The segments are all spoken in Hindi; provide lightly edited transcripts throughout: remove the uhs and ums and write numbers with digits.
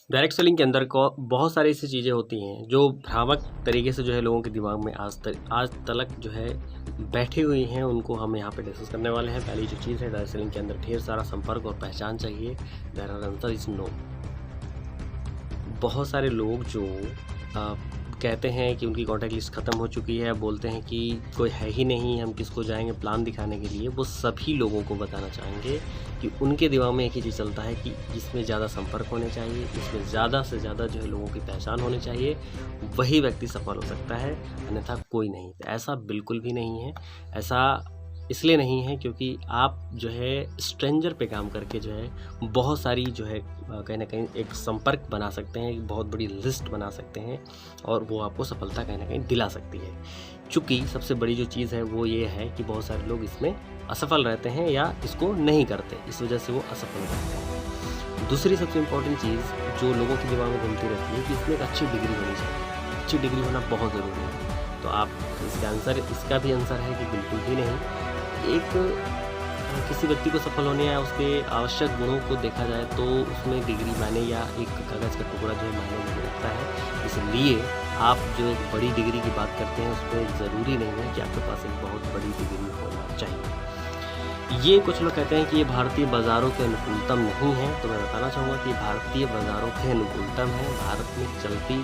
डायरेक्ट सेलिंग के अंदर को बहुत सारी ऐसी चीज़ें होती हैं जो भ्रामक तरीके से जो है लोगों के दिमाग में आज तक जो है बैठी हुई हैं, उनको हम यहाँ पे डिस्कस करने वाले हैं। पहली जो चीज़ है, डायरेक्ट सेलिंग के अंदर ढेर सारा संपर्क और पहचान चाहिए। Their answer is no. बहुत सारे लोग जो कहते हैं कि उनकी कॉन्टैक्ट लिस्ट ख़त्म हो चुकी है, बोलते हैं कि कोई है ही नहीं, हम किसको जाएंगे प्लान दिखाने के लिए। वो सभी लोगों को बताना चाहेंगे कि उनके दिमाग में एक ही चीज़ चलता है कि इसमें ज़्यादा संपर्क होने चाहिए, इसमें ज़्यादा से ज़्यादा जो है लोगों की पहचान होनी चाहिए, वही व्यक्ति सफल हो सकता है, अन्यथा कोई नहीं। ऐसा बिल्कुल भी नहीं है। ऐसा इसलिए नहीं है क्योंकि आप जो है स्ट्रेंजर पे काम करके जो है बहुत सारी जो है कहीं ना कहीं एक संपर्क बना सकते हैं, एक बहुत बड़ी लिस्ट बना सकते हैं और वो आपको सफलता कहीं ना कहीं दिला सकती है। चूँकि सबसे बड़ी जो चीज़ है वो ये है कि बहुत सारे लोग इसमें असफल रहते हैं या इसको नहीं करते, इस वजह से वो असफल रहते हैं। दूसरी सबसे इम्पोर्टेंट चीज़ जो लोगों के दिमाग में घूमती रहती है कि इसमें एक अच्छी डिग्री होनी चाहिए। अच्छी डिग्री होना बहुत ज़रूरी है। तो आप इसका भी आंसर है कि बिल्कुल भी नहीं। एक किसी व्यक्ति को सफल होने या उसके आवश्यक गुणों को देखा जाए तो उसमें डिग्री मायने या एक कागज़ का टुकड़ा जो है मायने नहीं रखता है। इसलिए आप जो एक बड़ी डिग्री की बात करते हैं उसमें ज़रूरी नहीं है कि आपके पास एक बहुत बड़ी डिग्री होना चाहिए। ये कुछ लोग कहते हैं कि ये भारतीय बाज़ारों के अनुकूलतम नहीं है, तो मैं बताना चाहूँगा कि भारतीय बाज़ारों के अनुकूलतम है। भारत में चलती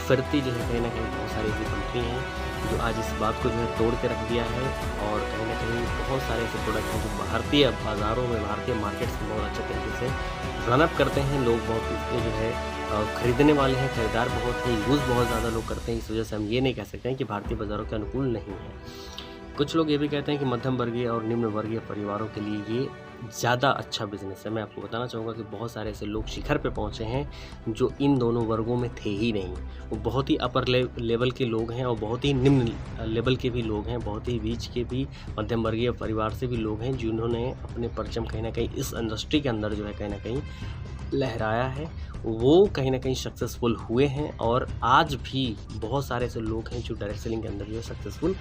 फिरती जो है कहीं ना कहीं बहुत सारी ऐसी कंपनी हैं जो आज इस बात को जो है तोड़ के रख दिया है और कहीं ना कहीं बहुत सारे ऐसे प्रोडक्ट हैं जो भारतीय बाज़ारों में, भारतीय मार्केट्स में बहुत अच्छे तरीके से रनअप करते हैं। लोग बहुत इसके जो है खरीदने वाले हैं, खरीदार बहुत हैं, यूज़ बहुत ज़्यादा लोग करते हैं। इस वजह से हम ये नहीं कह सकते हैं कि भारतीय बाज़ारों के अनुकूल नहीं है। कुछ लोग ये भी कहते हैं कि मध्यम वर्गीय और निम्न वर्गीय परिवारों के लिए ये ज़्यादा अच्छा बिजनेस है। मैं आपको बताना चाहूँगा कि बहुत सारे ऐसे लोग शिखर पे पहुँचे हैं जो इन दोनों वर्गों में थे ही नहीं। वो बहुत ही अपर लेवल के लोग हैं और बहुत ही निम्न लेवल के भी लोग हैं, बहुत ही बीच के भी मध्यम वर्गीय परिवार से भी लोग हैं जिन्होंने अपने परचम कहीं ना कहीं इस इंडस्ट्री के अंदर जो है कहीं ना कहीं लहराया है। वो कहीं ना कहीं सक्सेसफुल हुए हैं और आज भी बहुत सारे ऐसे लोग हैं जो डायरेक्ट सेलिंग के अंदर जो है सक्सेसफुल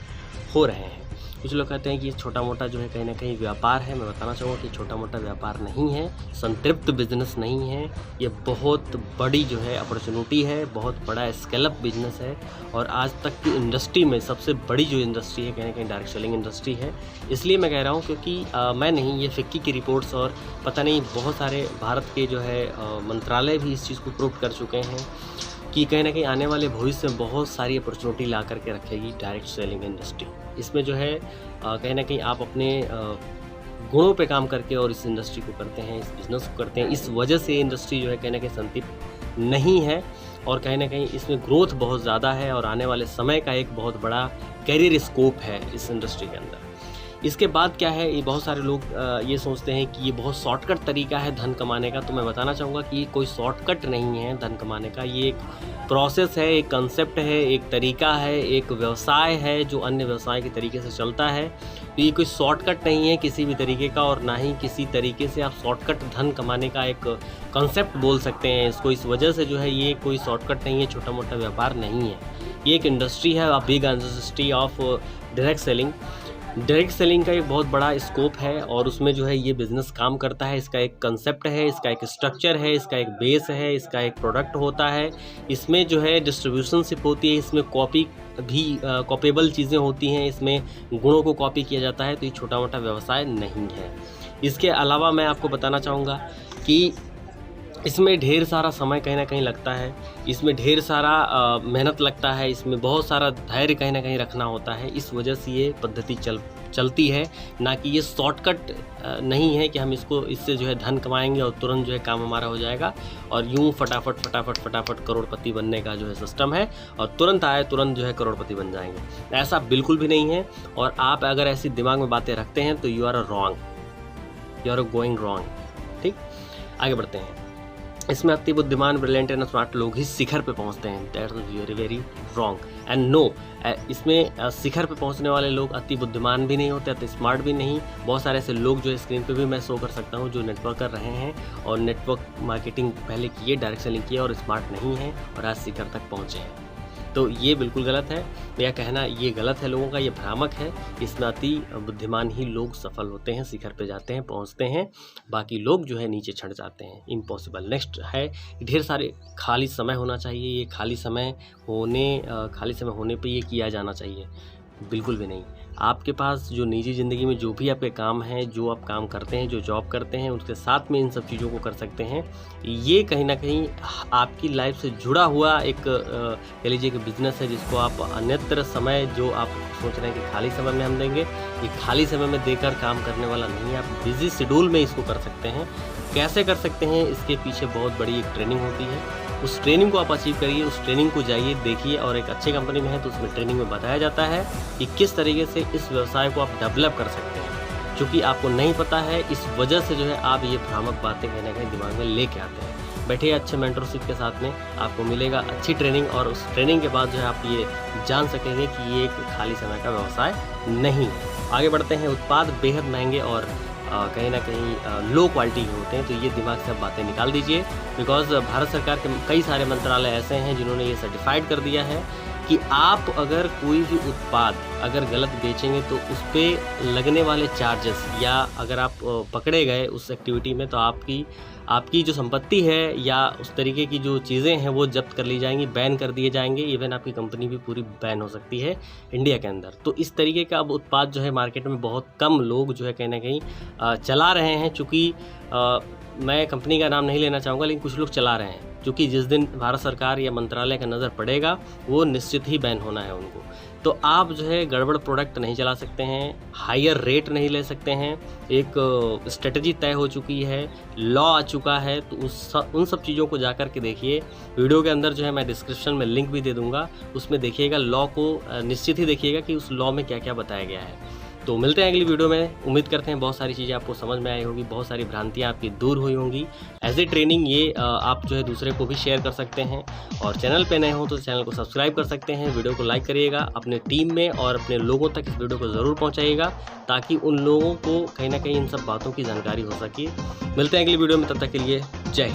हो रहे हैं। कुछ लोग कहते हैं कि ये छोटा मोटा जो है कहीं ना कहीं व्यापार है। मैं बताना चाहूँगा कि छोटा मोटा व्यापार नहीं है, संतृप्त बिजनेस नहीं है, ये बहुत बड़ी जो है अपॉर्चुनिटी है, बहुत बड़ा स्केलअप बिजनेस है। और आज तक की इंडस्ट्री में सबसे बड़ी जो इंडस्ट्री है कहीं ना कहीं डायरेक्ट सेलिंग इंडस्ट्री है। इसलिए मैं कह रहा हूँ क्योंकि मैं नहीं, ये फिक्की की रिपोर्ट्स और पता नहीं बहुत सारे भारत के जो है मंत्रालय भी इस चीज़ को प्रूव कर चुके हैं कि कहीं ना कहीं आने वाले भविष्य में बहुत सारी अपॉर्चुनिटी ला करके रखेगी डायरेक्ट सेलिंग इंडस्ट्री। इसमें जो है कहीं ना कहीं आप अपने गुणों पे काम करके और इस इंडस्ट्री को करते हैं, इस बिज़नेस को करते हैं, इस वजह से इंडस्ट्री जो है कहीं ना कहीं संतृप्त नहीं है और कहीं ना कहीं इसमें ग्रोथ बहुत ज़्यादा है और आने वाले समय का एक बहुत बड़ा कैरियर स्कोप है इस इंडस्ट्री के अंदर। इसके बाद क्या है, ये बहुत सारे लोग ये सोचते हैं कि ये बहुत शॉर्टकट तरीका है धन कमाने का। तो मैं बताना चाहूँगा कि ये कोई शॉर्टकट नहीं है धन कमाने का। ये एक प्रोसेस है, एक कंसेप्ट है, एक तरीका है, एक व्यवसाय है जो अन्य व्यवसाय के तरीके से चलता है। तो ये कोई शॉर्टकट नहीं है किसी भी तरीके का और ना ही किसी तरीके से आप शॉर्टकट धन कमाने का एक कंसेप्ट बोल सकते हैं इसको। इस वजह से जो है ये कोई शॉर्टकट नहीं है, छोटा मोटा व्यापार नहीं है। ये एक इंडस्ट्री है, a big industry of direct selling. Direct selling का एक बहुत बड़ा स्कोप है और उसमें जो है ये बिज़नेस काम करता है। इसका एक कंसेप्ट है, इसका एक स्ट्रक्चर है, इसका एक बेस है, इसका एक प्रोडक्ट होता है। इसमें जो है डिस्ट्रीब्यूशनशिप होती है, इसमें कॉपी भी कॉपीबल चीज़ें होती हैं, इसमें गुणों को कॉपी किया जाता है। तो ये छोटा मोटा व्यवसाय नहीं है। इसके अलावा मैं आपको बताना चाहूँगा कि इसमें ढेर सारा समय कहीं ना कहीं लगता है, इसमें ढेर सारा मेहनत लगता है, इसमें बहुत सारा धैर्य कहीं ना कहीं रखना होता है। इस वजह से ये पद्धति चलती है, ना कि ये शॉर्टकट नहीं है कि हम इससे जो है धन कमाएंगे और तुरंत जो है काम हमारा हो जाएगा और यूँ फटाफट करोड़पति बनने का जो है सिस्टम है और तुरंत आए तुरंत जो है करोड़पति बन जाएंगे। ऐसा बिल्कुल भी नहीं है। और आप अगर ऐसी दिमाग में बातें रखते हैं तो यू आर गोइंग रॉन्ग। ठीक, आगे बढ़ते हैं। इसमें अति बुद्धिमान, ब्रिलियंट एंड स्मार्ट लोग ही शिखर पे पहुंचते हैं। That is very very wrong and no. इसमें शिखर पे पहुंचने वाले लोग अति बुद्धिमान भी नहीं होते, अति स्मार्ट भी नहीं। बहुत सारे ऐसे लोग जो स्क्रीन पे भी मैं शो कर सकता हूं जो नेटवर्क कर रहे हैं और नेटवर्क मार्केटिंग पहले किए, डायरेक्ट सेलिंग किए और स्मार्ट नहीं है और आज शिखर तक पहुंचे हैं। तो ये बिल्कुल गलत है। यह कहना ये गलत है लोगों का, ये भ्रामक है। इसमें अति बुद्धिमान ही लोग सफल होते हैं, शिखर पे जाते हैं, पहुंचते हैं, बाकी लोग जो है नीचे छट जाते हैं। इम्पॉसिबल। नेक्स्ट है ढेर सारे खाली समय होना चाहिए। ये खाली समय होने पे ये किया जाना चाहिए, बिल्कुल भी नहीं। आपके पास जो निजी ज़िंदगी में जो भी आपके काम हैं, जो आप काम करते हैं, जो जॉब करते हैं, उसके साथ में इन सब चीज़ों को कर सकते हैं। ये कहीं ना कहीं आपकी लाइफ से जुड़ा हुआ एक कह लीजिए कि बिजनेस है, जिसको आप अन्यत्र समय जो आप सोच रहे हैं कि खाली समय में हम देंगे, ये खाली समय में देकर काम करने वाला नहीं है। आप बिजी शेड्यूल में इसको कर सकते हैं। कैसे कर सकते हैं, इसके पीछे बहुत बड़ी एक ट्रेनिंग होती है। उस ट्रेनिंग को आप अचीव करिए, उस ट्रेनिंग को जाइए, देखिए। और एक अच्छी कंपनी में है तो उसमें ट्रेनिंग में बताया जाता है कि किस तरीके से इस व्यवसाय को आप डेवलप कर सकते हैं। क्योंकि आपको नहीं पता है, इस वजह से जो है आप ये भ्रामक बातें कहीं ना कहीं दिमाग में लेके आते हैं। बैठिए अच्छे मेंटरशिप के साथ में, आपको मिलेगा अच्छी ट्रेनिंग, और उस ट्रेनिंग के बाद जो है आप ये जान सकेंगे कि ये एक खाली समय का व्यवसाय नहीं है। आगे बढ़ते हैं। उत्पाद बेहद महंगे और कहीं ना कहीं लो क्वालिटी के होते हैं, तो ये दिमाग से आप बातें निकाल दीजिए। बिकॉज भारत सरकार के कई सारे मंत्रालय ऐसे हैं जिन्होंने ये सर्टिफाइड कर दिया है कि आप अगर कोई भी उत्पाद अगर गलत बेचेंगे तो उस पर लगने वाले चार्जेस, या अगर आप पकड़े गए उस एक्टिविटी में, तो आपकी जो संपत्ति है या उस तरीके की जो चीज़ें हैं वो जब्त कर ली जाएंगी, बैन कर दिए जाएंगे। इवन आपकी कंपनी भी पूरी बैन हो सकती है इंडिया के अंदर। तो इस तरीके का अब उत्पाद जो है मार्केट में बहुत कम लोग जो है कहीं ना कहीं चला रहे हैं। चूँकि मैं कंपनी का नाम नहीं लेना चाहूँगा, लेकिन कुछ लोग चला रहे हैं, क्योंकि जिस दिन भारत सरकार या मंत्रालय का नज़र पड़ेगा वो निश्चित ही बैन होना है उनको। तो आप जो है गड़बड़ प्रोडक्ट नहीं चला सकते हैं, हायर रेट नहीं ले सकते हैं। एक स्ट्रेटजी तय हो चुकी है, लॉ आ चुका है, तो उन सब चीज़ों को जाकर के देखिए। वीडियो के अंदर जो है मैं डिस्क्रिप्शन में लिंक भी दे दूँगा, उसमें देखिएगा, लॉ को निश्चित ही देखिएगा कि उस लॉ में क्या क्या बताया गया है। तो मिलते हैं अगली वीडियो में। उम्मीद करते हैं बहुत सारी चीज़ें आपको समझ में आई होगी, बहुत सारी भ्रांतियाँ आपकी दूर हुई होंगी। एज ए ट्रेनिंग ये आप जो है दूसरे को भी शेयर कर सकते हैं, और चैनल पे नए हो तो चैनल को सब्सक्राइब कर सकते हैं। वीडियो को लाइक करिएगा, अपने टीम में और अपने लोगों तक इस वीडियो को ज़रूर पहुँचाइएगा, ताकि उन लोगों को कहीं ना कहीं इन सब बातों की जानकारी हो सके। मिलते हैं अगली वीडियो में, तब तक के लिए जय हिंद।